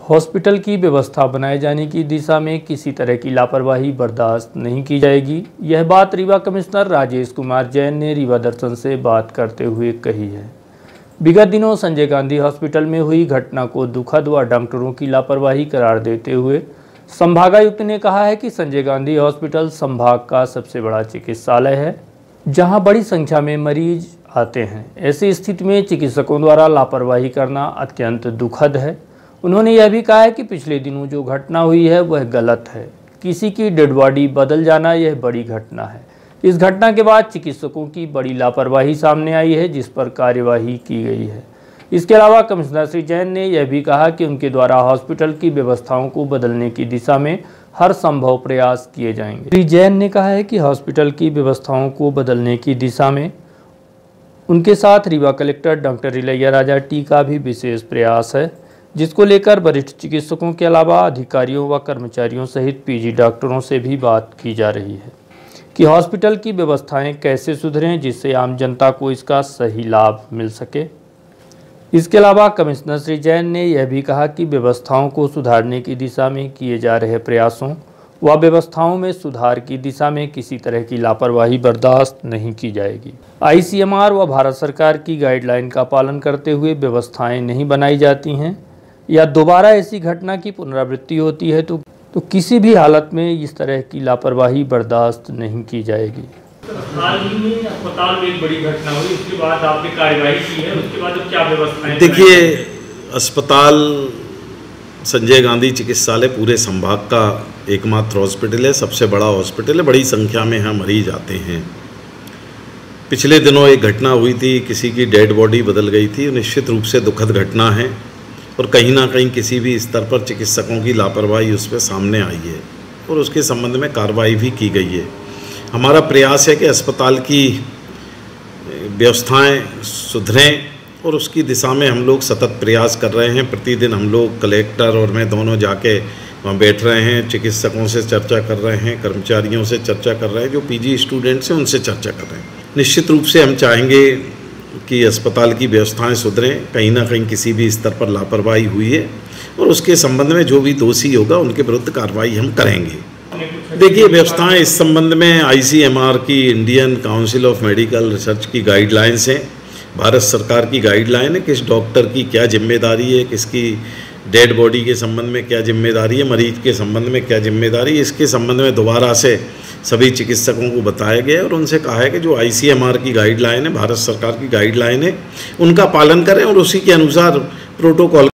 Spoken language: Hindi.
हॉस्पिटल की व्यवस्था बनाए जाने की दिशा में किसी तरह की लापरवाही बर्दाश्त नहीं की जाएगी। यह बात रीवा कमिश्नर राजेश कुमार जैन ने रीवा दर्शन से बात करते हुए कही है। विगत दिनों संजय गांधी हॉस्पिटल में हुई घटना को दुखद व डॉक्टरों की लापरवाही करार देते हुए संभागायुक्त ने कहा है कि संजय गांधी हॉस्पिटल संभाग का सबसे बड़ा चिकित्सालय है, जहां बड़ी संख्या में मरीज आते हैं। ऐसी स्थिति में चिकित्सकों द्वारा लापरवाही करना अत्यंत दुखद है। उन्होंने यह भी कहा है कि पिछले दिनों जो घटना हुई है वह गलत है। किसी की डेड बॉडी बदल जाना यह बड़ी घटना है। इस घटना के बाद चिकित्सकों की बड़ी लापरवाही सामने आई है, जिस पर कार्यवाही की गई है। इसके अलावा कमिश्नर श्री जैन ने यह भी कहा कि उनके द्वारा हॉस्पिटल की व्यवस्थाओं को बदलने की दिशा में हर संभव प्रयास किए जाएंगे। श्री जैन ने कहा है कि हॉस्पिटल की व्यवस्थाओं को बदलने की दिशा में उनके साथ Rewa collector doctor Ilaiya Raja T का भी विशेष प्रयास है, जिसको लेकर वरिष्ठ चिकित्सकों के अलावा अधिकारियों व कर्मचारियों सहित पीजी डॉक्टरों से भी बात की जा रही है कि हॉस्पिटल की व्यवस्थाएं कैसे सुधरें, जिससे आम जनता को इसका सही लाभ मिल सके। इसके अलावा कमिश्नर श्री जैन ने यह भी कहा कि व्यवस्थाओं को सुधारने की दिशा में किए जा रहे प्रयासों व व्यवस्थाओं में सुधार की दिशा में किसी तरह की लापरवाही बर्दाश्त नहीं की जाएगी। ICMR व भारत सरकार की गाइडलाइन का पालन करते हुए व्यवस्थाएं नहीं बनाई जाती हैं या दोबारा ऐसी घटना की पुनरावृत्ति होती है तो किसी भी हालत में इस तरह की लापरवाही बर्दाश्त नहीं की जाएगी। हाल ही में अस्पताल में एक बड़ी घटना हुई, उसके बाद आपने कार्रवाई की है, उसके बाद क्या व्यवस्थाएं? देखिए, अस्पताल संजय गांधी चिकित्सालय पूरे संभाग का एकमात्र हॉस्पिटल है, सबसे बड़ा हॉस्पिटल है। बड़ी संख्या में यहाँ मरीज आते हैं। पिछले दिनों एक घटना हुई थी, किसी की डेड बॉडी बदल गई थी। निश्चित रूप से दुखद घटना है और कहीं ना कहीं किसी भी स्तर पर चिकित्सकों की लापरवाही उस पर सामने आई है और उसके संबंध में कार्रवाई भी की गई है। हमारा प्रयास है कि अस्पताल की व्यवस्थाएं सुधरें और उसकी दिशा में हम लोग सतत प्रयास कर रहे हैं। प्रतिदिन हम लोग कलेक्टर और मैं दोनों जाके वहाँ बैठ रहे हैं, चिकित्सकों से चर्चा कर रहे हैं, कर्मचारियों से चर्चा कर रहे हैं, जो पीजी स्टूडेंट्स हैं उनसे चर्चा कर रहे हैं। निश्चित रूप से हम चाहेंगे कि अस्पताल की व्यवस्थाएं सुधरें। कहीं ना कहीं किसी भी स्तर पर लापरवाही हुई है और उसके संबंध में जो भी दोषी होगा उनके विरुद्ध कार्रवाई हम करेंगे। देखिए, व्यवस्थाएं इस संबंध में ICMR की, Indian council of medical research की गाइडलाइंस हैं, भारत सरकार की गाइडलाइन है, किस डॉक्टर की क्या जिम्मेदारी है, किसकी डेड बॉडी के संबंध में क्या जिम्मेदारी है, मरीज के संबंध में क्या जिम्मेदारी है। इसके संबंध में दोबारा से सभी चिकित्सकों को बताया गया और उनसे कहा है कि जो ICMR की गाइडलाइन है, भारत सरकार की गाइडलाइन है, उनका पालन करें और उसी के अनुसार प्रोटोकॉल